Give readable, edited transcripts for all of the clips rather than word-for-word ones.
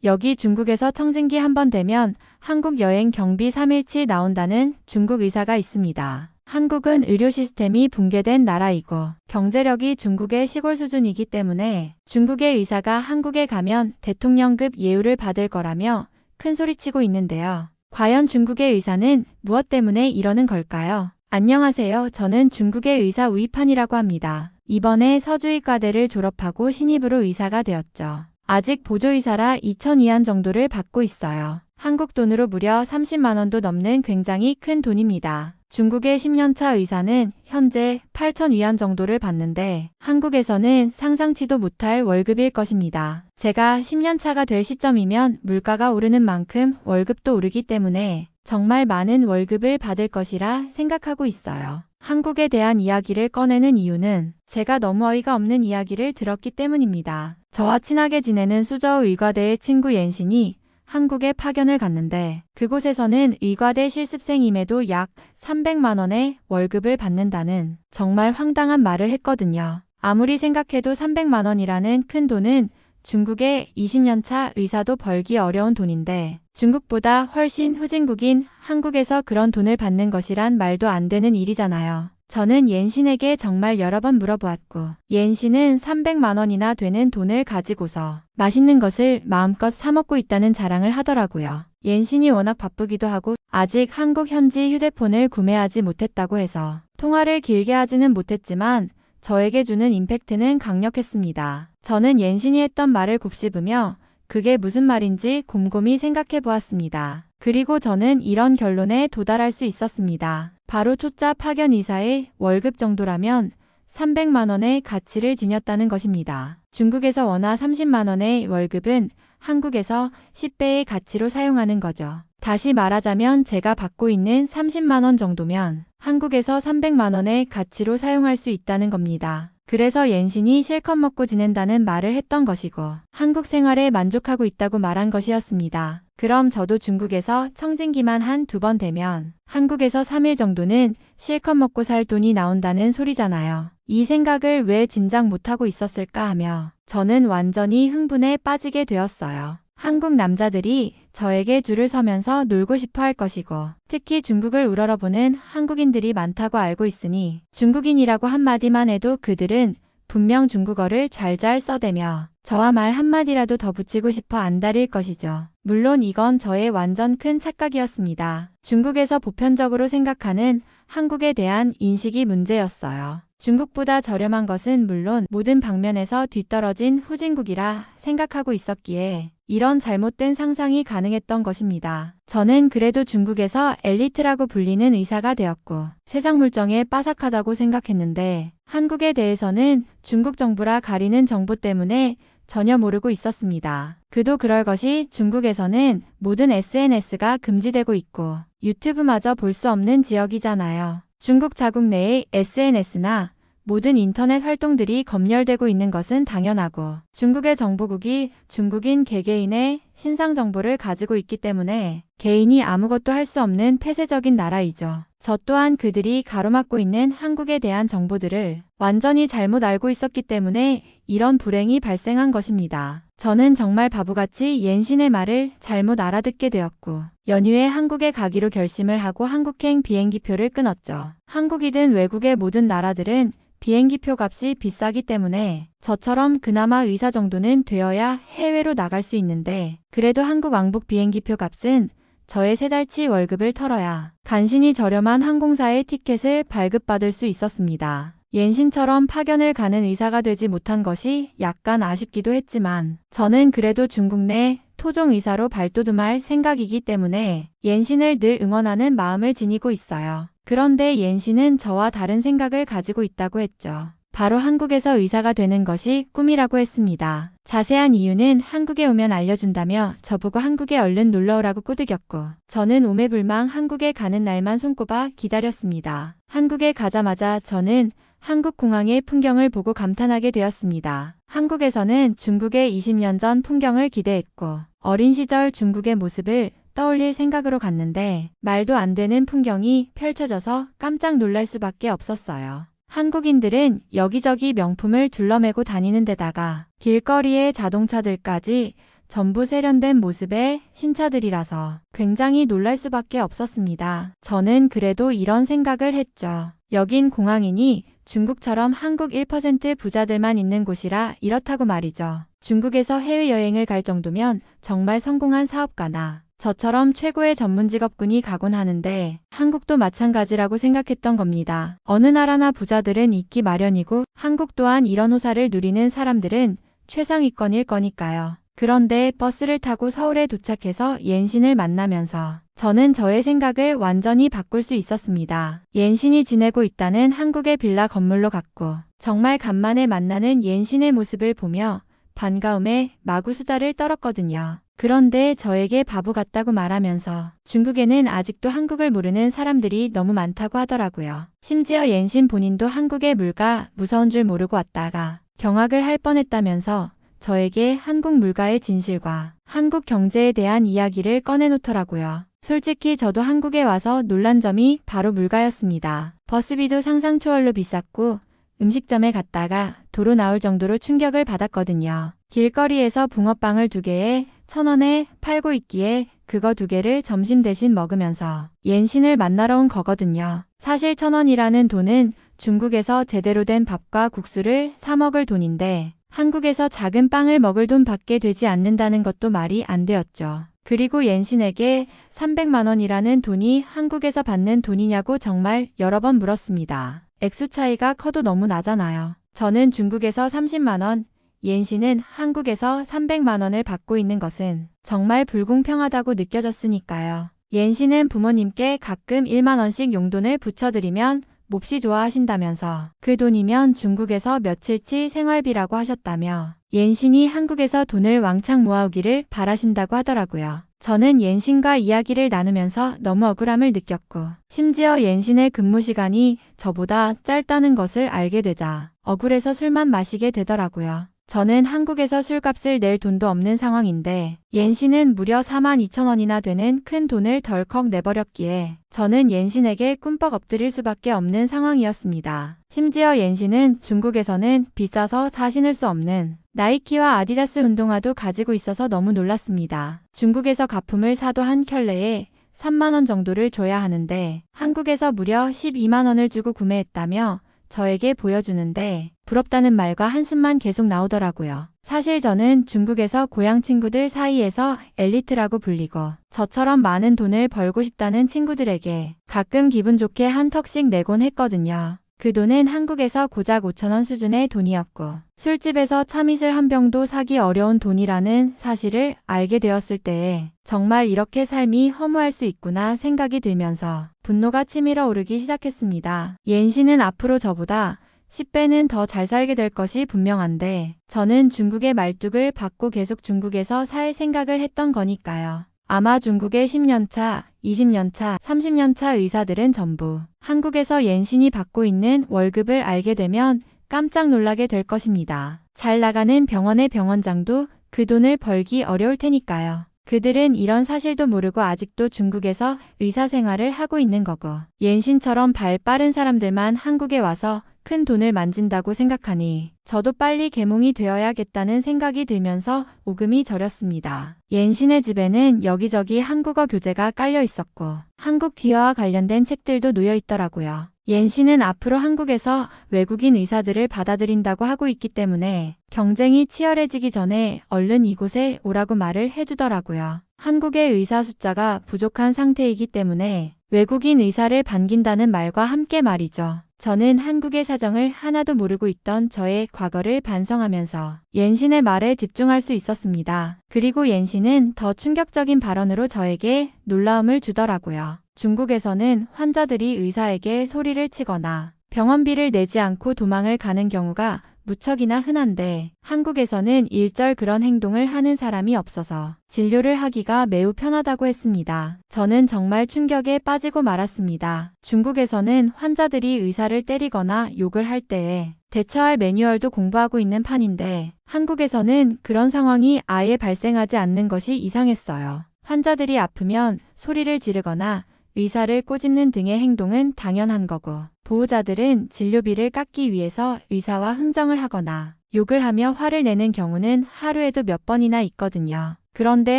여기 중국에서 청진기 한 번 되면 한국 여행 경비 3일치 나온다는 중국 의사가 있습니다. 한국은 의료 시스템이 붕괴된 나라이고 경제력이 중국의 시골 수준이기 때문에 중국의 의사가 한국에 가면 대통령급 예우를 받을 거라며 큰 소리치고 있는데요. 과연 중국의 의사는 무엇 때문에 이러는 걸까요? 안녕하세요. 저는 중국의 의사 우이판이라고 합니다. 이번에 서주의과대를 졸업하고 신입으로 의사가 되었죠. 아직 보조의사라 2,000위안 정도를 받고 있어요. 한국 돈으로 무려 30만 원도 넘는 굉장히 큰 돈입니다. 중국의 10년차 의사는 현재 8,000위안 정도를 받는데 한국에서는 상상치도 못할 월급일 것입니다. 제가 10년차가 될 시점이면 물가가 오르는 만큼 월급도 오르기 때문에 정말 많은 월급을 받을 것이라 생각하고 있어요. 한국에 대한 이야기를 꺼내는 이유는 제가 너무 어이가 없는 이야기를 들었기 때문입니다. 저와 친하게 지내는 수저우 의과대의 친구 옌신이 한국에 파견을 갔는데 그곳에서는 의과대 실습생임에도 약 300만 원의 월급을 받는다는 정말 황당한 말을 했거든요. 아무리 생각해도 300만 원이라는 큰 돈은 중국의 20년차 의사도 벌기 어려운 돈인데 중국보다 훨씬 후진국인 한국에서 그런 돈을 받는 것이란 말도 안 되는 일이잖아요. 저는 옌신에게 정말 여러 번 물어보았고 옌신은 300만 원이나 되는 돈을 가지고서 맛있는 것을 마음껏 사 먹고 있다는 자랑을 하더라고요. 옌신이 워낙 바쁘기도 하고 아직 한국 현지 휴대폰을 구매하지 못했다고 해서 통화를 길게 하지는 못했지만 저에게 주는 임팩트는 강력했습니다. 저는 옌신이 했던 말을 곱씹으며 그게 무슨 말인지 곰곰이 생각해 보았습니다. 그리고 저는 이런 결론에 도달할 수 있었습니다. 바로 초짜 파견 의사의 월급 정도라면 300만 원의 가치를 지녔다는 것입니다. 중국에서 워낙 30만 원의 월급은 한국에서 10배의 가치로 사용하는 거죠. 다시 말하자면 제가 받고 있는 30만 원 정도면 한국에서 300만 원의 가치로 사용할 수 있다는 겁니다. 그래서 옌신이 실컷 먹고 지낸다는 말을 했던 것이고 한국 생활에 만족하고 있다고 말한 것이었습니다. 그럼 저도 중국에서 청진기만 한 2번 되면 한국에서 3일 정도는 실컷 먹고 살 돈이 나온다는 소리잖아요. 이 생각을 왜 진작 못하고 있었을까 하며 저는 완전히 흥분에 빠지게 되었어요. 한국 남자들이 저에게 줄을 서면서 놀고 싶어 할 것이고 특히 중국을 우러러보는 한국인들이 많다고 알고 있으니 중국인이라고 한마디만 해도 그들은 분명 중국어를 잘잘 써대며 저와 말 한마디라도 더 붙이고 싶어 안달일 것이죠. 물론 이건 저의 완전 큰 착각이었습니다. 중국에서 보편적으로 생각하는 한국에 대한 인식이 문제였어요. 중국보다 저렴한 것은 물론 모든 방면에서 뒤떨어진 후진국이라 생각하고 있었기에 이런 잘못된 상상이 가능했던 것입니다. 저는 그래도 중국에서 엘리트라고 불리는 의사가 되었고 세상 물정에 빠삭하다고 생각했는데 한국에 대해서는 중국 정부라 가리는 정보 때문에 전혀 모르고 있었습니다. 그도 그럴 것이 중국에서는 모든 SNS가 금지되고 있고 유튜브마저 볼 수 없는 지역이잖아요. 중국 자국 내의 SNS나 모든 인터넷 활동들이 검열되고 있는 것은 당연하고 중국의 정보국이 중국인 개개인의 신상 정보를 가지고 있기 때문에 개인이 아무것도 할 수 없는 폐쇄적인 나라이죠. 저 또한 그들이 가로막고 있는 한국에 대한 정보들을 완전히 잘못 알고 있었기 때문에 이런 불행이 발생한 것입니다. 저는 정말 바보같이 옌신의 말을 잘못 알아듣게 되었고 연휴에 한국에 가기로 결심을 하고 한국행 비행기표를 끊었죠. 한국이든 외국의 모든 나라들은 비행기표 값이 비싸기 때문에 저처럼 그나마 의사 정도는 되어야 해외로 나갈 수 있는데 그래도 한국 왕복 비행기표 값은 저의 3달치 월급을 털어야 간신히 저렴한 항공사의 티켓을 발급받을 수 있었습니다. 옌신처럼 파견을 가는 의사가 되지 못한 것이 약간 아쉽기도 했지만 저는 그래도 중국 내 토종 의사로 발돋움할 생각이기 때문에 옌신을 늘 응원하는 마음을 지니고 있어요. 그런데 옌신은 저와 다른 생각을 가지고 있다고 했죠. 바로 한국에서 의사가 되는 것이 꿈이라고 했습니다. 자세한 이유는 한국에 오면 알려준다며 저보고 한국에 얼른 놀러오라고 꼬드겼고 저는 오매불망 한국에 가는 날만 손꼽아 기다렸습니다. 한국에 가자마자 저는 한국 공항의 풍경을 보고 감탄하게 되었습니다. 한국에서는 중국의 20년 전 풍경을 기대했고 어린 시절 중국의 모습을 떠올릴 생각으로 갔는데 말도 안 되는 풍경이 펼쳐져서 깜짝 놀랄 수밖에 없었어요. 한국인들은 여기저기 명품을 둘러매고 다니는 데다가 길거리의 자동차들까지 전부 세련된 모습의 신차들이라서 굉장히 놀랄 수밖에 없었습니다. 저는 그래도 이런 생각을 했죠. 여긴 공항이니 중국처럼 한국 1% 부자들만 있는 곳이라 이렇다고 말이죠. 중국에서 해외여행을 갈 정도면 정말 성공한 사업가나 저처럼 최고의 전문 직업군이 가곤 하는데 한국도 마찬가지라고 생각했던 겁니다. 어느 나라나 부자들은 있기 마련이고 한국 또한 이런 호사를 누리는 사람들은 최상위권일 거니까요. 그런데 버스를 타고 서울에 도착해서 옌신을 만나면서 저는 저의 생각을 완전히 바꿀 수 있었습니다. 옌신이 지내고 있다는 한국의 빌라 건물로 갔고 정말 간만에 만나는 옌신의 모습을 보며 반가움에 마구 수다를 떨었거든요. 그런데 저에게 바보 같다고 말하면서 중국에는 아직도 한국을 모르는 사람들이 너무 많다고 하더라고요. 심지어 옌신 본인도 한국의 물가 무서운 줄 모르고 왔다가 경악을 할 뻔했다면서 저에게 한국 물가의 진실과 한국 경제에 대한 이야기를 꺼내놓더라고요. 솔직히 저도 한국에 와서 놀란 점이 바로 물가였습니다. 버스비도 상상 초월로 비쌌고 음식점에 갔다가 도로 나올 정도로 충격을 받았거든요. 길거리에서 붕어빵을 2개에 1,000원에 팔고 있기에 그거 2개를 점심 대신 먹으면서 옌신을 만나러 온 거거든요. 사실 1,000원이라는 돈은 중국에서 제대로 된 밥과 국수를 사 먹을 돈인데 한국에서 작은 빵을 먹을 돈 밖에 되지 않는다는 것도 말이 안 되었죠. 그리고 옌신에게 300만 원이라는 돈이 한국에서 받는 돈이냐고 정말 여러 번 물었습니다. 액수 차이가 커도 너무 나잖아요. 저는 중국에서 30만 원, 옌신은 한국에서 300만 원을 받고 있는 것은 정말 불공평하다고 느껴졌으니까요. 옌신은 부모님께 가끔 1만 원씩 용돈을 붙여드리면 몹시 좋아하신다면서 그 돈이면 중국에서 며칠치 생활비라고 하셨다며 옌신이 한국에서 돈을 왕창 모아오기를 바라신다고 하더라고요. 저는 옌신과 이야기를 나누면서 너무 억울함을 느꼈고 심지어 옌신의 근무 시간이 저보다 짧다는 것을 알게 되자 억울해서 술만 마시게 되더라고요. 저는 한국에서 술값을 낼 돈도 없는 상황인데 옌신은 무려 42,000원이나 되는 큰 돈을 덜컥 내버렸기에 저는 옌신에게 꿈뻑 엎드릴 수밖에 없는 상황이었습니다. 심지어 옌신은 중국에서는 비싸서 사 신을 수 없는 나이키와 아디다스 운동화도 가지고 있어서 너무 놀랐습니다. 중국에서 가품을 사도 한 켤레에 3만 원 정도를 줘야 하는데 한국에서 무려 12만 원을 주고 구매했다며 저에게 보여주는데 부럽다는 말과 한숨만 계속 나오더라고요. 사실 저는 중국에서 고향 친구들 사이에서 엘리트라고 불리고 저처럼 많은 돈을 벌고 싶다는 친구들에게 가끔 기분 좋게 한 턱씩 내곤 했거든요. 그 돈은 한국에서 고작 5,000원 수준의 돈이었고 술집에서 참이슬 한 병도 사기 어려운 돈이라는 사실을 알게 되었을 때에 정말 이렇게 삶이 허무할 수 있구나 생각이 들면서 분노가 치밀어 오르기 시작했습니다. 옌신은 앞으로 저보다 10배는 더 잘 살게 될 것이 분명한데 저는 중국의 말뚝을 받고 계속 중국에서 살 생각을 했던 거니까요. 아마 중국의 10년차, 20년차, 30년차 의사들은 전부 한국에서 옌신이 받고 있는 월급을 알게 되면 깜짝 놀라게 될 것입니다. 잘 나가는 병원의 병원장도 그 돈을 벌기 어려울 테니까요. 그들은 이런 사실도 모르고 아직도 중국에서 의사 생활을 하고 있는 거고 옌신처럼 발 빠른 사람들만 한국에 와서 큰 돈을 만진다고 생각하니 저도 빨리 계몽이 되어야겠다는 생각이 들면서 오금이 저렸습니다. 옌신의 집에는 여기저기 한국어 교재가 깔려 있었고 한국 귀화와 관련된 책들도 놓여 있더라고요. 옌신은 앞으로 한국에서 외국인 의사들을 받아들인다고 하고 있기 때문에 경쟁이 치열해지기 전에 얼른 이곳에 오라고 말을 해주더라고요. 한국의 의사 숫자가 부족한 상태이기 때문에 외국인 의사를 반긴다는 말과 함께 말이죠. 저는 한국의 사정을 하나도 모르고 있던 저의 과거를 반성하면서 옌신의 말에 집중할 수 있었습니다. 그리고 옌신은 더 충격적인 발언으로 저에게 놀라움을 주더라고요. 중국에서는 환자들이 의사에게 소리를 치거나 병원비를 내지 않고 도망을 가는 경우가 무척이나 흔한데 한국에서는 일절 그런 행동을 하는 사람이 없어서 진료를 하기가 매우 편하다고 했습니다. 저는 정말 충격에 빠지고 말았습니다. 중국에서는 환자들이 의사를 때리거나 욕을 할 때에 대처할 매뉴얼도 공부하고 있는 판인데 한국에서는 그런 상황이 아예 발생하지 않는 것이 이상했어요. 환자들이 아프면 소리를 지르거나 의사를 꼬집는 등의 행동은 당연한 거고 보호자들은 진료비를 깎기 위해서 의사와 흥정을 하거나 욕을 하며 화를 내는 경우는 하루에도 몇 번이나 있거든요. 그런데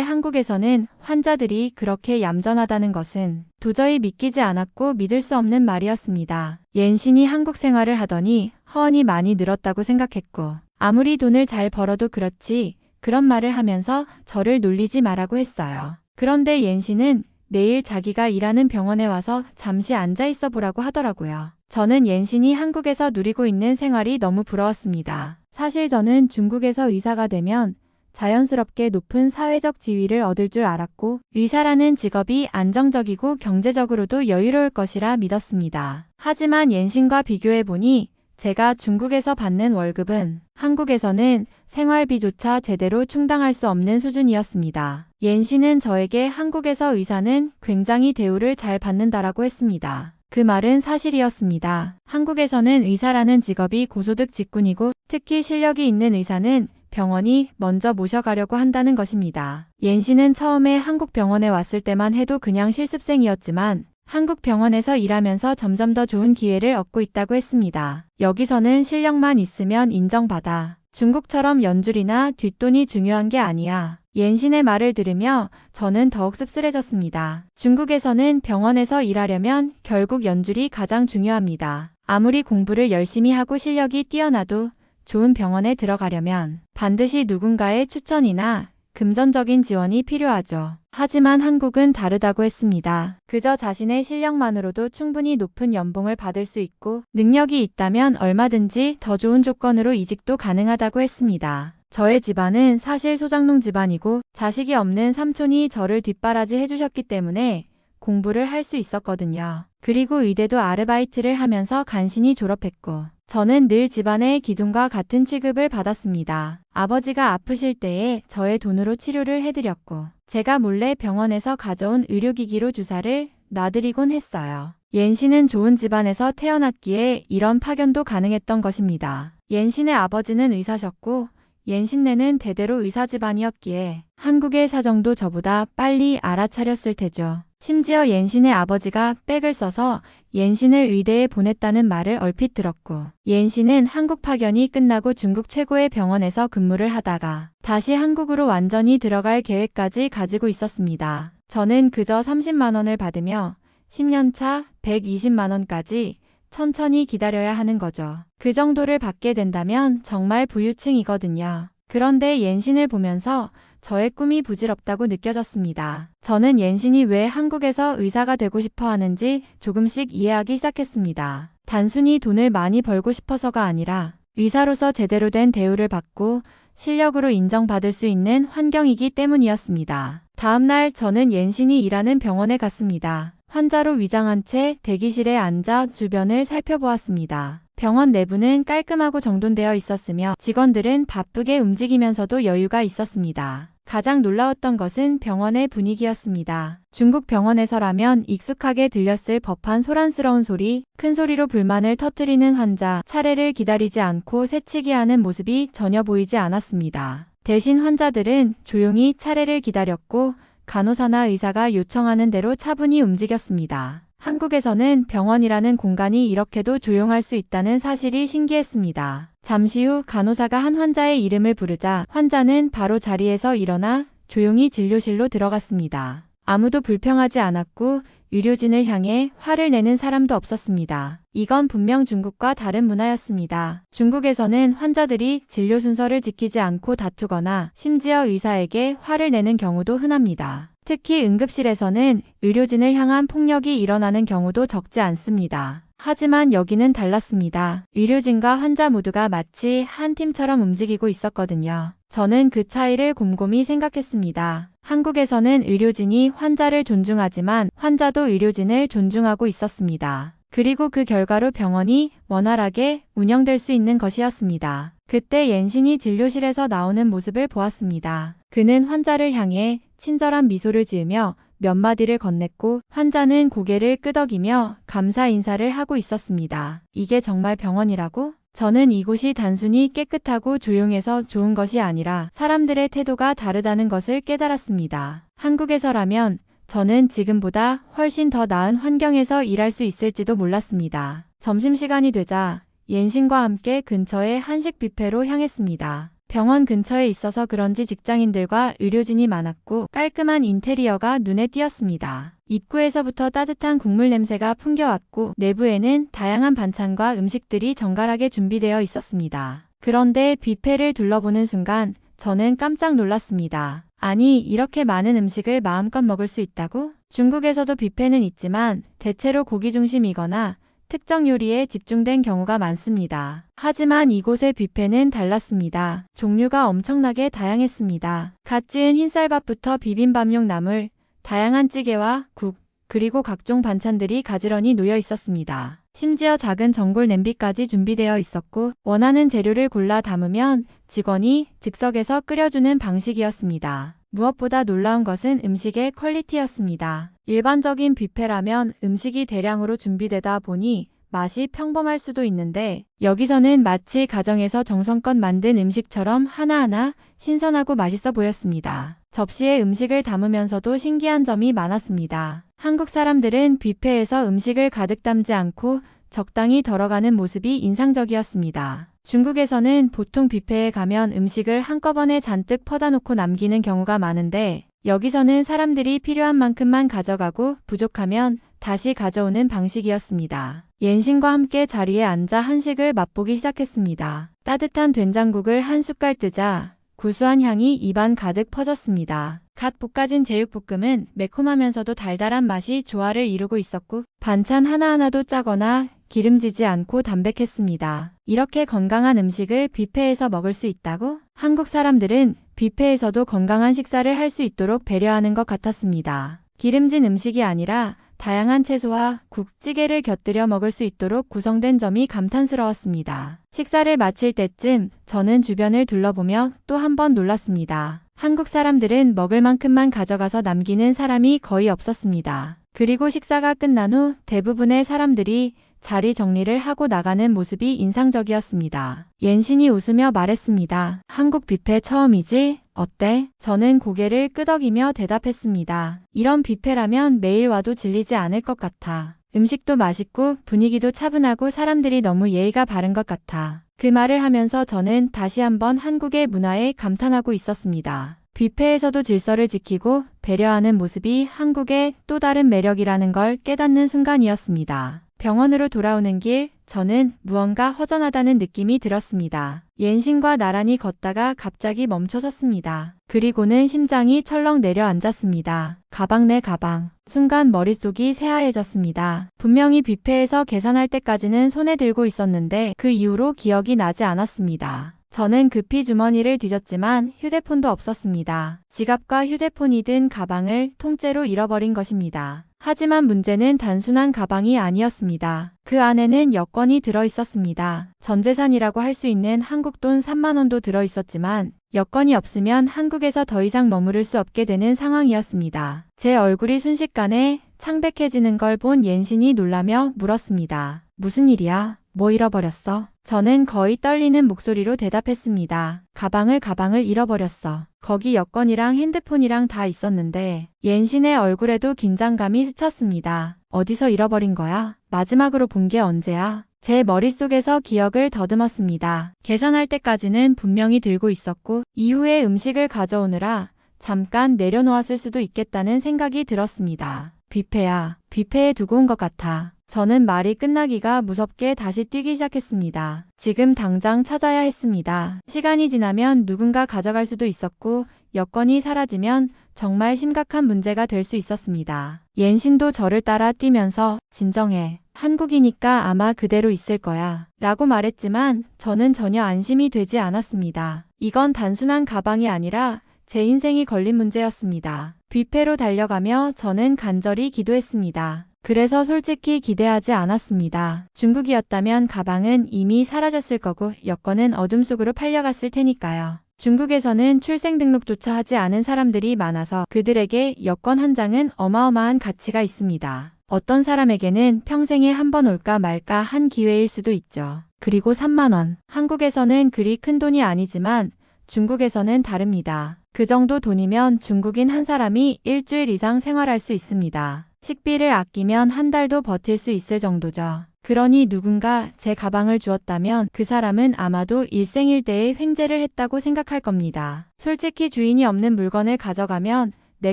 한국에서는 환자들이 그렇게 얌전하다는 것은 도저히 믿기지 않았고 믿을 수 없는 말이었습니다. 옌신이 한국 생활을 하더니 허언이 많이 늘었다고 생각했고 아무리 돈을 잘 벌어도 그렇지 그런 말을 하면서 저를 놀리지 말라고 했어요. 그런데 옌신은 내일 자기가 일하는 병원에 와서 잠시 앉아 있어 보라고 하더라고요. 저는 옌신이 한국에서 누리고 있는 생활이 너무 부러웠습니다. 사실 저는 중국에서 의사가 되면 자연스럽게 높은 사회적 지위를 얻을 줄 알았고 의사라는 직업이 안정적이고 경제적으로도 여유로울 것이라 믿었습니다. 하지만 옌신과 비교해보니 제가 중국에서 받는 월급은 한국에서는 생활비조차 제대로 충당할 수 없는 수준이었습니다. 옌신은 저에게 한국에서 의사는 굉장히 대우를 잘 받는다라고 했습니다. 그 말은 사실이었습니다. 한국에서는 의사라는 직업이 고소득 직군이고 특히 실력이 있는 의사는 병원이 먼저 모셔가려고 한다는 것입니다. 옌신은 처음에 한국 병원에 왔을 때만 해도 그냥 실습생이었지만 한국 병원에서 일하면서 점점 더 좋은 기회를 얻고 있다고 했습니다. 여기서는 실력만 있으면 인정받아. 중국처럼 연줄이나 뒷돈이 중요한 게 아니야. 옌신의 말을 들으며 저는 더욱 씁쓸해졌습니다. 중국에서는 병원에서 일하려면 결국 연줄이 가장 중요합니다. 아무리 공부를 열심히 하고 실력이 뛰어나도 좋은 병원에 들어가려면 반드시 누군가의 추천이나 금전적인 지원이 필요하죠. 하지만 한국은 다르다고 했습니다. 그저 자신의 실력만으로도 충분히 높은 연봉을 받을 수 있고 능력이 있다면 얼마든지 더 좋은 조건으로 이직도 가능하다고 했습니다. 저의 집안은 사실 소장농 집안이고 자식이 없는 삼촌이 저를 뒷바라지 해주셨기 때문에 공부를 할 수 있었거든요. 그리고 의대도 아르바이트를 하면서 간신히 졸업했고 저는 늘 집안의 기둥과 같은 취급을 받았습니다. 아버지가 아프실 때에 저의 돈으로 치료를 해드렸고 제가 몰래 병원에서 가져온 의료기기로 주사를 놔드리곤 했어요. 옌신은 좋은 집안에서 태어났기에 이런 파견도 가능했던 것입니다. 옌신의 아버지는 의사셨고 옌신네는 대대로 의사 집안이었기에 한국의 사정도 저보다 빨리 알아차렸을 테죠. 심지어 옌신의 아버지가 백을 써서 옌신을 의대에 보냈다는 말을 얼핏 들었고 옌신은 한국 파견이 끝나고 중국 최고의 병원에서 근무를 하다가 다시 한국으로 완전히 들어갈 계획까지 가지고 있었습니다. 저는 그저 30만 원을 받으며 10년 차 120만 원까지 천천히 기다려야 하는 거죠. 그 정도를 받게 된다면 정말 부유층이거든요. 그런데 옌신을 보면서 저의 꿈이 부질없다고 느껴졌습니다. 저는 옌신이 왜 한국에서 의사가 되고 싶어 하는지 조금씩 이해하기 시작했습니다. 단순히 돈을 많이 벌고 싶어서가 아니라 의사로서 제대로 된 대우를 받고 실력으로 인정받을 수 있는 환경이기 때문이었습니다. 다음날 저는 옌신이 일하는 병원에 갔습니다. 환자로 위장한 채 대기실에 앉아 주변을 살펴보았습니다. 병원 내부는 깔끔하고 정돈되어 있었으며 직원들은 바쁘게 움직이면서도 여유가 있었습니다. 가장 놀라웠던 것은 병원의 분위기였습니다. 중국 병원에서라면 익숙하게 들렸을 법한 소란스러운 소리, 큰 소리로 불만을 터뜨리는 환자, 차례를 기다리지 않고 새치기 하는 모습이 전혀 보이지 않았습니다. 대신 환자들은 조용히 차례를 기다렸고 간호사나 의사가 요청하는 대로 차분히 움직였습니다. 한국에서는 병원이라는 공간이 이렇게도 조용할 수 있다는 사실이 신기했습니다. 잠시 후 간호사가 한 환자의 이름을 부르자 환자는 바로 자리에서 일어나 조용히 진료실로 들어갔습니다. 아무도 불평하지 않았고 의료진을 향해 화를 내는 사람도 없었습니다. 이건 분명 중국과 다른 문화였습니다. 중국에서는 환자들이 진료 순서를 지키지 않고 다투거나 심지어 의사에게 화를 내는 경우도 흔합니다. 특히 응급실에서는 의료진을 향한 폭력이 일어나는 경우도 적지 않습니다. 하지만 여기는 달랐습니다. 의료진과 환자 모두가 마치 한 팀처럼 움직이고 있었거든요. 저는 그 차이를 곰곰이 생각했습니다. 한국에서는 의료진이 환자를 존중하지만 환자도 의료진을 존중하고 있었습니다. 그리고 그 결과로 병원이 원활하게 운영될 수 있는 것이었습니다. 그때 옌신이 진료실에서 나오는 모습을 보았습니다. 그는 환자를 향해 친절한 미소를 지으며 몇 마디를 건넸고 환자는 고개를 끄덕이며 감사 인사를 하고 있었습니다. 이게 정말 병원이라고? 저는 이곳이 단순히 깨끗하고 조용해서 좋은 것이 아니라 사람들의 태도가 다르다는 것을 깨달았습니다. 한국에서라면 저는 지금보다 훨씬 더 나은 환경에서 일할 수 있을지도 몰랐습니다. 점심시간이 되자 옌신과 함께 근처의 한식 뷔페로 향했습니다. 병원 근처에 있어서 그런지 직장인들과 의료진이 많았고 깔끔한 인테리어가 눈에 띄었습니다. 입구에서부터 따뜻한 국물 냄새가 풍겨왔고 내부에는 다양한 반찬과 음식들이 정갈하게 준비되어 있었습니다. 그런데 뷔페를 둘러보는 순간 저는 깜짝 놀랐습니다. 아니, 이렇게 많은 음식을 마음껏 먹을 수 있다고? 중국에서도 뷔페는 있지만 대체로 고기 중심이거나 특정 요리에 집중된 경우가 많습니다. 하지만 이곳의 뷔페는 달랐습니다. 종류가 엄청나게 다양했습니다. 갓 지은 흰쌀밥부터 비빔밥용 나물, 다양한 찌개와 국, 그리고 각종 반찬들이 가지런히 놓여 있었습니다. 심지어 작은 전골 냄비까지 준비되어 있었고 원하는 재료를 골라 담으면 직원이 즉석에서 끓여주는 방식이었습니다. 무엇보다 놀라운 것은 음식의 퀄리티였습니다. 일반적인 뷔페라면 음식이 대량으로 준비되다 보니 맛이 평범할 수도 있는데 여기서는 마치 가정에서 정성껏 만든 음식처럼 하나하나 신선하고 맛있어 보였습니다. 접시에 음식을 담으면서도 신기한 점이 많았습니다. 한국 사람들은 뷔페에서 음식을 가득 담지 않고 적당히 덜어가는 모습이 인상적이었습니다. 중국에서는 보통 뷔페에 가면 음식을 한꺼번에 잔뜩 퍼다 놓고 남기는 경우가 많은데 여기서는 사람들이 필요한 만큼만 가져가고 부족하면 다시 가져오는 방식이었습니다. 옌신과 함께 자리에 앉아 한식을 맛보기 시작했습니다. 따뜻한 된장국을 한 숟갈 뜨자 구수한 향이 입안 가득 퍼졌습니다. 갓 볶아진 제육볶음은 매콤하면서도 달달한 맛이 조화를 이루고 있었고 반찬 하나하나도 짜거나 기름지지 않고 담백했습니다. 이렇게 건강한 음식을 뷔페에서 먹을 수 있다고? 한국 사람들은 뷔페에서도 건강한 식사를 할 수 있도록 배려하는 것 같았습니다. 기름진 음식이 아니라 다양한 채소와 국, 찌개를 곁들여 먹을 수 있도록 구성된 점이 감탄스러웠습니다. 식사를 마칠 때쯤 저는 주변을 둘러보며 또 한 번 놀랐습니다. 한국 사람들은 먹을 만큼만 가져가서 남기는 사람이 거의 없었습니다. 그리고 식사가 끝난 후 대부분의 사람들이 자리 정리를 하고 나가는 모습이 인상적이었습니다. 옌신이 웃으며 말했습니다. 한국 뷔페 처음이지? 어때? 저는 고개를 끄덕이며 대답했습니다. 이런 뷔페라면 매일 와도 질리지 않을 것 같아. 음식도 맛있고 분위기도 차분하고 사람들이 너무 예의가 바른 것 같아. 그 말을 하면서 저는 다시 한번 한국의 문화에 감탄하고 있었습니다. 뷔페에서도 질서를 지키고 배려하는 모습이 한국의 또 다른 매력이라는 걸 깨닫는 순간이었습니다. 병원으로 돌아오는 길, 저는 무언가 허전하다는 느낌이 들었습니다. 옌신과 나란히 걷다가 갑자기 멈춰섰습니다. 그리고는 심장이 철렁 내려앉았습니다. 가방 내 가방. 순간 머릿속이 새하얘졌습니다. 분명히 뷔페에서 계산할 때까지는 손에 들고 있었는데 그 이후로 기억이 나지 않았습니다. 저는 급히 주머니를 뒤졌지만 휴대폰도 없었습니다. 지갑과 휴대폰이 든 가방을 통째로 잃어버린 것입니다. 하지만 문제는 단순한 가방이 아니었습니다. 그 안에는 여권이 들어있었습니다. 전 재산이라고 할 수 있는 한국 돈 3만 원도 들어있었지만 여권이 없으면 한국에서 더 이상 머무를 수 없게 되는 상황이었습니다. 제 얼굴이 순식간에 창백해지는 걸 본 옌신이 놀라며 물었습니다. 무슨 일이야? 뭐 잃어버렸어? 저는 거의 떨리는 목소리로 대답했습니다. 가방을 잃어버렸어. 거기 여권이랑 핸드폰이랑 다 있었는데 옌신의 얼굴에도 긴장감이 스쳤습니다. 어디서 잃어버린 거야? 마지막으로 본 게 언제야? 제 머릿속에서 기억을 더듬었습니다. 계산할 때까지는 분명히 들고 있었고 이후에 음식을 가져오느라 잠깐 내려놓았을 수도 있겠다는 생각이 들었습니다. 뷔페야. 뷔페에 두고 온 것 같아. 저는 말이 끝나기가 무섭게 다시 뛰기 시작했습니다. 지금 당장 찾아야 했습니다. 시간이 지나면 누군가 가져갈 수도 있었고 여권이 사라지면 정말 심각한 문제가 될 수 있었습니다. 옌신도 저를 따라 뛰면서 진정해. 한국이니까 아마 그대로 있을 거야. 라고 말했지만 저는 전혀 안심이 되지 않았습니다. 이건 단순한 가방이 아니라 제 인생이 걸린 문제였습니다. 뷔페로 달려가며 저는 간절히 기도했습니다. 그래서 솔직히 기대하지 않았습니다. 중국이었다면 가방은 이미 사라졌을 거고 여권은 어둠 속으로 팔려갔을 테니까요. 중국에서는 출생등록조차 하지 않은 사람들이 많아서 그들에게 여권 한 장은 어마어마한 가치가 있습니다. 어떤 사람에게는 평생에 한 번 올까 말까 한 기회일 수도 있죠. 그리고 3만 원. 한국에서는 그리 큰 돈이 아니지만 중국에서는 다릅니다. 그 정도 돈이면 중국인 한 사람이 일주일 이상 생활할 수 있습니다. 식비를 아끼면 한 달도 버틸 수 있을 정도죠. 그러니 누군가 제 가방을 주었다면 그 사람은 아마도 일생일대의 횡재를 했다고 생각할 겁니다. 솔직히 주인이 없는 물건을 가져가면 내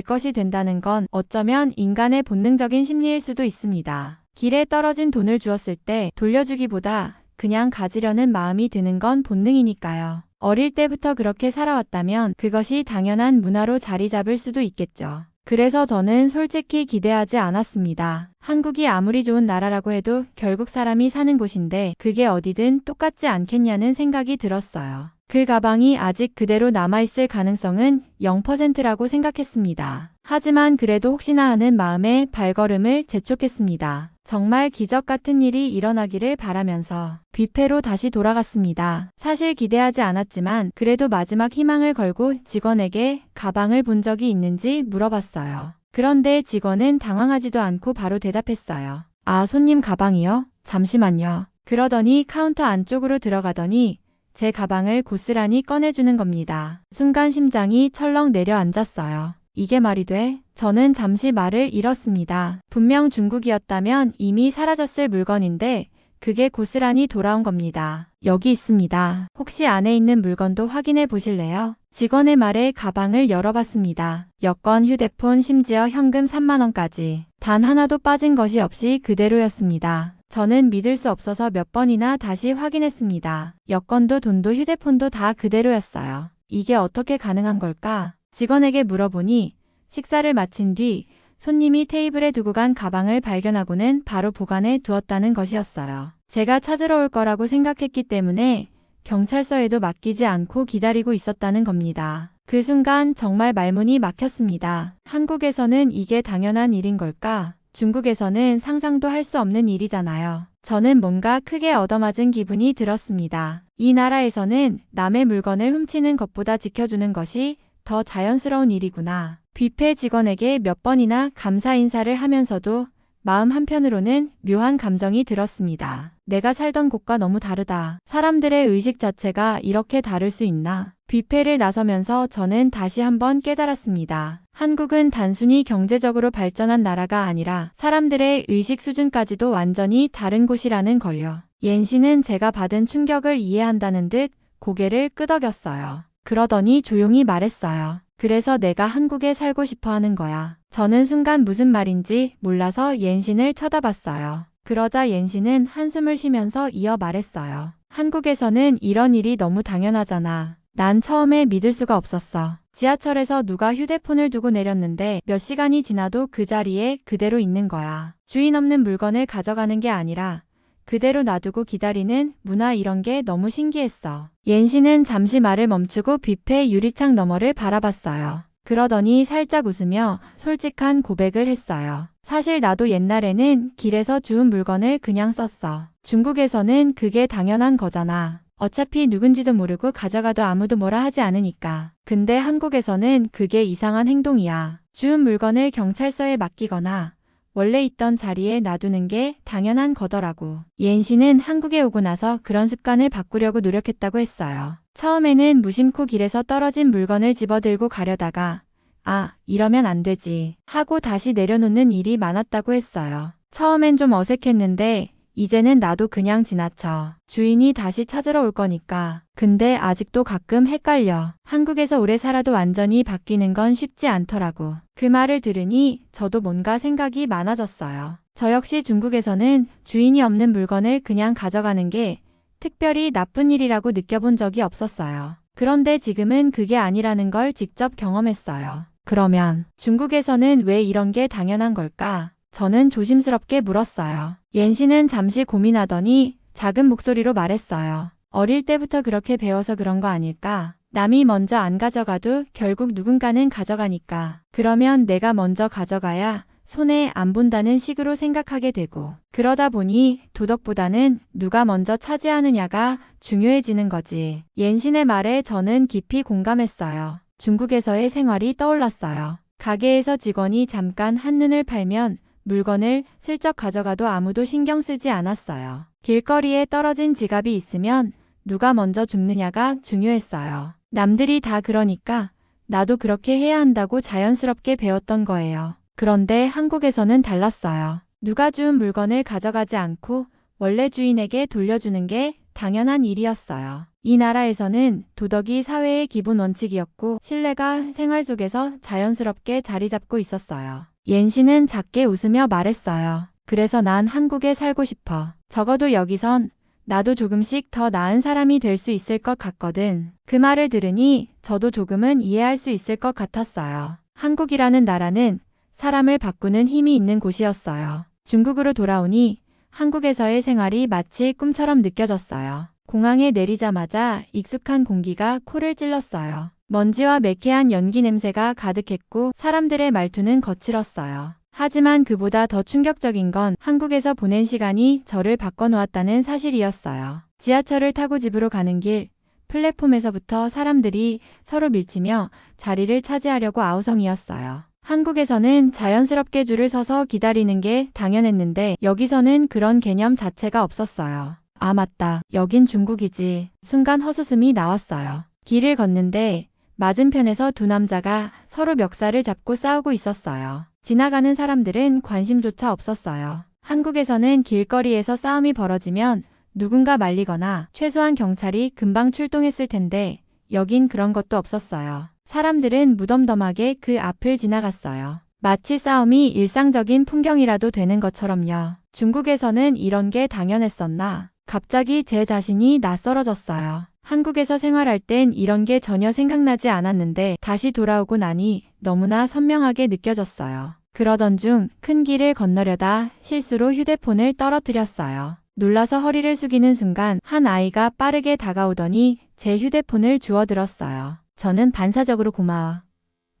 것이 된다는 건 어쩌면 인간의 본능적인 심리일 수도 있습니다. 길에 떨어진 돈을 주었을 때 돌려주기보다 그냥 가지려는 마음이 드는 건 본능이니까요. 어릴 때부터 그렇게 살아왔다면 그것이 당연한 문화로 자리 잡을 수도 있겠죠. 그래서 저는 솔직히 기대하지 않았습니다. 한국이 아무리 좋은 나라라고 해도 결국 사람이 사는 곳인데 그게 어디든 똑같지 않겠냐는 생각이 들었어요. 그 가방이 아직 그대로 남아있을 가능성은 0%라고 생각했습니다. 하지만 그래도 혹시나 하는 마음에 발걸음을 재촉했습니다. 정말 기적 같은 일이 일어나기를 바라면서 뷔페로 다시 돌아갔습니다. 사실 기대하지 않았지만 그래도 마지막 희망을 걸고 직원에게 가방을 본 적이 있는지 물어봤어요. 그런데 직원은 당황하지도 않고 바로 대답했어요. 아, 손님 가방이요? 잠시만요. 그러더니 카운터 안쪽으로 들어가더니 제 가방을 고스란히 꺼내주는 겁니다. 순간 심장이 철렁 내려앉았어요. 이게 말이 돼? 저는 잠시 말을 잃었습니다. 분명 중국이었다면 이미 사라졌을 물건인데 그게 고스란히 돌아온 겁니다. 여기 있습니다. 혹시 안에 있는 물건도 확인해 보실래요? 직원의 말에 가방을 열어봤습니다. 여권, 휴대폰, 심지어 현금 3만 원까지. 단 하나도 빠진 것이 없이 그대로였습니다. 저는 믿을 수 없어서 몇 번이나 다시 확인했습니다. 여권도 돈도 휴대폰도 다 그대로였어요. 이게 어떻게 가능한 걸까? 직원에게 물어보니 식사를 마친 뒤 손님이 테이블에 두고 간 가방을 발견하고는 바로 보관해 두었다는 것이었어요. 제가 찾으러 올 거라고 생각했기 때문에 경찰서에도 맡기지 않고 기다리고 있었다는 겁니다. 그 순간 정말 말문이 막혔습니다. 한국에서는 이게 당연한 일인 걸까? 중국에서는 상상도 할 수 없는 일이잖아요. 저는 뭔가 크게 얻어맞은 기분이 들었습니다. 이 나라에서는 남의 물건을 훔치는 것보다 지켜주는 것이 더 자연스러운 일이구나. 뷔페 직원에게 몇 번이나 감사 인사를 하면서도 마음 한편으로는 묘한 감정이 들었습니다. 내가 살던 곳과 너무 다르다. 사람들의 의식 자체가 이렇게 다를 수 있나? 뷔페를 나서면서 저는 다시 한번 깨달았습니다. 한국은 단순히 경제적으로 발전한 나라가 아니라 사람들의 의식 수준까지도 완전히 다른 곳이라는 걸요. 옌 씨는 제가 받은 충격을 이해한다는 듯 고개를 끄덕였어요. 그러더니 조용히 말했어요. 그래서 내가 한국에 살고 싶어 하는 거야. 저는 순간 무슨 말인지 몰라서 옌 씨를 쳐다봤어요. 그러자 옌 씨는 한숨을 쉬면서 이어 말했어요. 한국에서는 이런 일이 너무 당연하잖아. 난 처음에 믿을 수가 없었어. 지하철에서 누가 휴대폰을 두고 내렸는데 몇 시간이 지나도 그 자리에 그대로 있는 거야. 주인 없는 물건을 가져가는 게 아니라 그대로 놔두고 기다리는 문화, 이런 게 너무 신기했어. 옌 씨는 잠시 말을 멈추고 뷔페 유리창 너머를 바라봤어요. 그러더니 살짝 웃으며 솔직한 고백을 했어요. 사실 나도 옛날에는 길에서 주운 물건을 그냥 썼어. 중국에서는 그게 당연한 거잖아. 어차피 누군지도 모르고 가져가도 아무도 뭐라 하지 않으니까. 근데 한국에서는 그게 이상한 행동이야. 주운 물건을 경찰서에 맡기거나 원래 있던 자리에 놔두는 게 당연한 거더라고. 옌 씨는 한국에 오고 나서 그런 습관을 바꾸려고 노력했다고 했어요. 처음에는 무심코 길에서 떨어진 물건을 집어들고 가려다가 아, 이러면 안 되지 하고 다시 내려놓는 일이 많았다고 했어요. 처음엔 좀 어색했는데 이제는 나도 그냥 지나쳐. 주인이 다시 찾으러 올 거니까. 근데 아직도 가끔 헷갈려. 한국에서 오래 살아도 완전히 바뀌는 건 쉽지 않더라고. 그 말을 들으니 저도 뭔가 생각이 많아졌어요. 저 역시 중국에서는 주인이 없는 물건을 그냥 가져가는 게 특별히 나쁜 일이라고 느껴본 적이 없었어요. 그런데 지금은 그게 아니라는 걸 직접 경험했어요. 그러면 중국에서는 왜 이런 게 당연한 걸까? 저는 조심스럽게 물었어요. 옌 씨는 잠시 고민하더니 작은 목소리로 말했어요. 어릴 때부터 그렇게 배워서 그런 거 아닐까? 남이 먼저 안 가져가도 결국 누군가는 가져가니까. 그러면 내가 먼저 가져가야 손해 안 본다는 식으로 생각하게 되고, 그러다 보니 도덕보다는 누가 먼저 차지하느냐가 중요해지는 거지. 옌 씨의 말에 저는 깊이 공감했어요. 중국에서의 생활이 떠올랐어요. 가게에서 직원이 잠깐 한눈을 팔면 물건을 슬쩍 가져가도 아무도 신경 쓰지 않았어요. 길거리에 떨어진 지갑이 있으면 누가 먼저 줍느냐가 중요했어요. 남들이 다 그러니까 나도 그렇게 해야 한다고 자연스럽게 배웠던 거예요. 그런데 한국에서는 달랐어요. 누가 주운 물건을 가져가지 않고 원래 주인에게 돌려주는 게 당연한 일이었어요. 이 나라에서는 도덕이 사회의 기본 원칙이었고 신뢰가 생활 속에서 자연스럽게 자리 잡고 있었어요. 옌 씨는 작게 웃으며 말했어요. 그래서 난 한국에 살고 싶어. 적어도 여기선 나도 조금씩 더 나은 사람이 될 수 있을 것 같거든. 그 말을 들으니 저도 조금은 이해할 수 있을 것 같았어요. 한국이라는 나라는 사람을 바꾸는 힘이 있는 곳이었어요. 중국으로 돌아오니 한국에서의 생활이 마치 꿈처럼 느껴졌어요. 공항에 내리자마자 익숙한 공기가 코를 찔렀어요. 먼지와 매캐한 연기 냄새가 가득했고 사람들의 말투는 거칠었어요. 하지만 그보다 더 충격적인 건 한국에서 보낸 시간이 저를 바꿔놓았다는 사실이었어요. 지하철을 타고 집으로 가는 길, 플랫폼에서부터 사람들이 서로 밀치며 자리를 차지하려고 아우성이었어요. 한국에서는 자연스럽게 줄을 서서 기다리는 게 당연했는데 여기서는 그런 개념 자체가 없었어요. 아 맞다. 여긴 중국이지. 순간 헛웃음이 나왔어요. 길을 걷는데 맞은편에서 두 남자가 서로 멱살을 잡고 싸우고 있었어요. 지나가는 사람들은 관심조차 없었어요. 한국에서는 길거리에서 싸움이 벌어지면 누군가 말리거나 최소한 경찰이 금방 출동했을 텐데 여긴 그런 것도 없었어요. 사람들은 무덤덤하게 그 앞을 지나갔어요. 마치 싸움이 일상적인 풍경이라도 되는 것처럼요. 중국에서는 이런 게 당연했었나? 갑자기 제 자신이 낯설어졌어요. 한국에서 생활할 땐 이런 게 전혀 생각나지 않았는데 다시 돌아오고 나니 너무나 선명하게 느껴졌어요. 그러던 중 큰 길을 건너려다 실수로 휴대폰을 떨어뜨렸어요. 놀라서 허리를 숙이는 순간 한 아이가 빠르게 다가오더니 제 휴대폰을 주워들었어요. 저는 반사적으로 고마워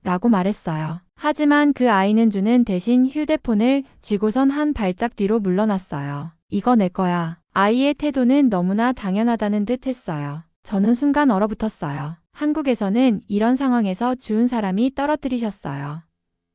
라고 말했어요. 하지만 그 아이는 주는 대신 휴대폰을 쥐고선 한 발짝 뒤로 물러났어요. 이거 내 거야. 아이의 태도는 너무나 당연하다는 듯 했어요. 저는 순간 얼어붙었어요. 한국에서는 이런 상황에서 주운 사람이 떨어뜨리셨어요.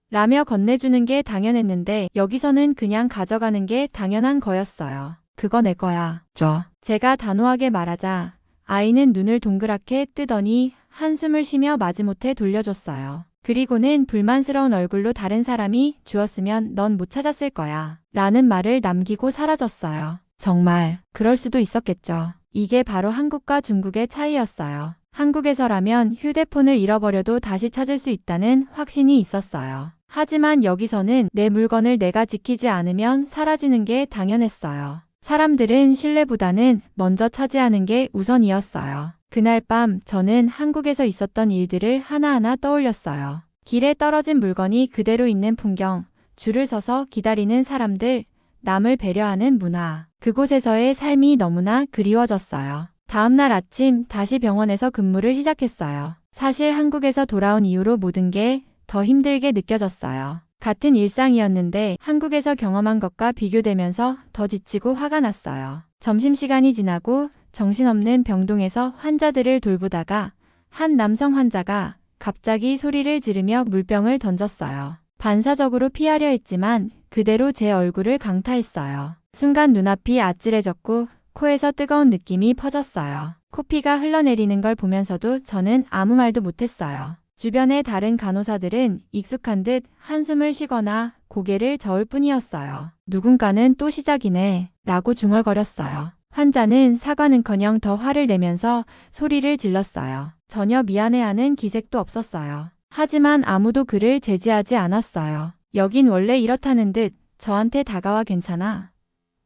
라며 건네주는 게 당연했는데 여기서는 그냥 가져가는 게 당연한 거였어요. 그거 내 거야. 줘. 제가 단호하게 말하자 아이는 눈을 동그랗게 뜨더니 한숨을 쉬며 마지못해 돌려줬어요. 그리고는 불만스러운 얼굴로 다른 사람이 주었으면 넌 못 찾았을 거야. 라는 말을 남기고 사라졌어요. 정말 그럴 수도 있었겠죠. 이게 바로 한국과 중국의 차이였어요. 한국에서라면 휴대폰을 잃어버려도 다시 찾을 수 있다는 확신이 있었어요. 하지만 여기서는 내 물건을 내가 지키지 않으면 사라지는 게 당연했어요. 사람들은 신뢰보다는 먼저 차지하는 게 우선이었어요. 그날 밤 저는 한국에서 있었던 일들을 하나하나 떠올렸어요. 길에 떨어진 물건이 그대로 있는 풍경, 줄을 서서 기다리는 사람들, 남을 배려하는 문화, 그곳에서의 삶이 너무나 그리워졌어요. 다음날 아침 다시 병원에서 근무를 시작했어요. 사실 한국에서 돌아온 이후로 모든 게 더 힘들게 느껴졌어요. 같은 일상이었는데 한국에서 경험한 것과 비교되면서 더 지치고 화가 났어요. 점심시간이 지나고 정신없는 병동에서 환자들을 돌보다가 한 남성 환자가 갑자기 소리를 지르며 물병을 던졌어요. 반사적으로 피하려 했지만 그대로 제 얼굴을 강타했어요. 순간 눈앞이 아찔해졌고 코에서 뜨거운 느낌이 퍼졌어요. 코피가 흘러내리는 걸 보면서도 저는 아무 말도 못했어요. 주변의 다른 간호사들은 익숙한 듯 한숨을 쉬거나 고개를 저을 뿐이었어요. 누군가는 또 시작이네 라고 중얼거렸어요. 환자는 사과는커녕 더 화를 내면서 소리를 질렀어요. 전혀 미안해하는 기색도 없었어요. 하지만 아무도 그를 제지하지 않았어요. 여긴 원래 이렇다는 듯 저한테 다가와 괜찮아?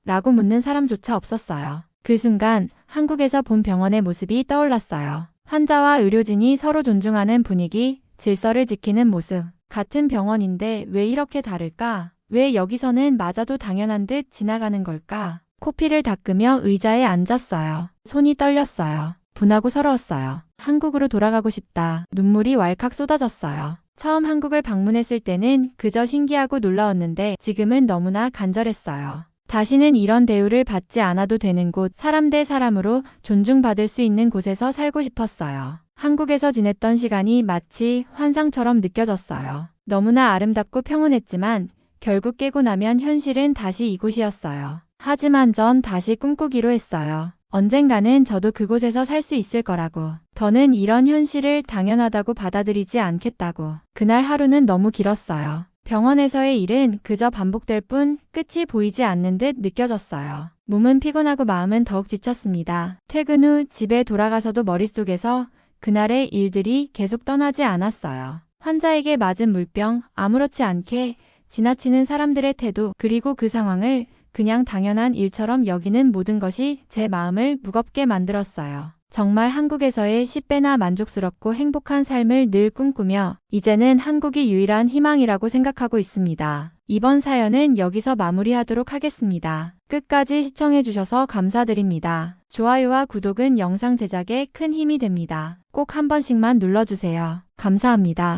라고 묻는 사람조차 없었어요. 그 순간 한국에서 본 병원의 모습이 떠올랐어요. 환자와 의료진이 서로 존중하는 분위기, 질서를 지키는 모습. 같은 병원인데 왜 이렇게 다를까? 왜 여기서는 맞아도 당연한 듯 지나가는 걸까? 코피를 닦으며 의자에 앉았어요. 손이 떨렸어요. 분하고 서러웠어요. 한국으로 돌아가고 싶다. 눈물이 왈칵 쏟아졌어요. 처음 한국을 방문했을 때는 그저 신기하고 놀라웠는데 지금은 너무나 간절했어요. 다시는 이런 대우를 받지 않아도 되는 곳, 사람 대 사람으로 존중받을 수 있는 곳에서 살고 싶었어요. 한국에서 지냈던 시간이 마치 환상처럼 느껴졌어요. 너무나 아름답고 평온했지만 결국 깨고 나면 현실은 다시 이곳이었어요. 하지만 전 다시 꿈꾸기로 했어요. 언젠가는 저도 그곳에서 살 수 있을 거라고. 더는 이런 현실을 당연하다고 받아들이지 않겠다고. 그날 하루는 너무 길었어요. 병원에서의 일은 그저 반복될 뿐 끝이 보이지 않는 듯 느껴졌어요. 몸은 피곤하고 마음은 더욱 지쳤습니다. 퇴근 후 집에 돌아가서도 머릿속에서 그날의 일들이 계속 떠나지 않았어요. 환자에게 맞은 물병, 아무렇지 않게 지나치는 사람들의 태도, 그리고 그 상황을 그냥 당연한 일처럼 여기는 모든 것이 제 마음을 무겁게 만들었어요. 정말 한국에서의 10배나 만족스럽고 행복한 삶을 늘 꿈꾸며 이제는 한국이 유일한 희망이라고 생각하고 있습니다. 이번 사연은 여기서 마무리하도록 하겠습니다. 끝까지 시청해주셔서 감사드립니다. 좋아요와 구독은 영상 제작에 큰 힘이 됩니다. 꼭 한 번씩만 눌러주세요. 감사합니다.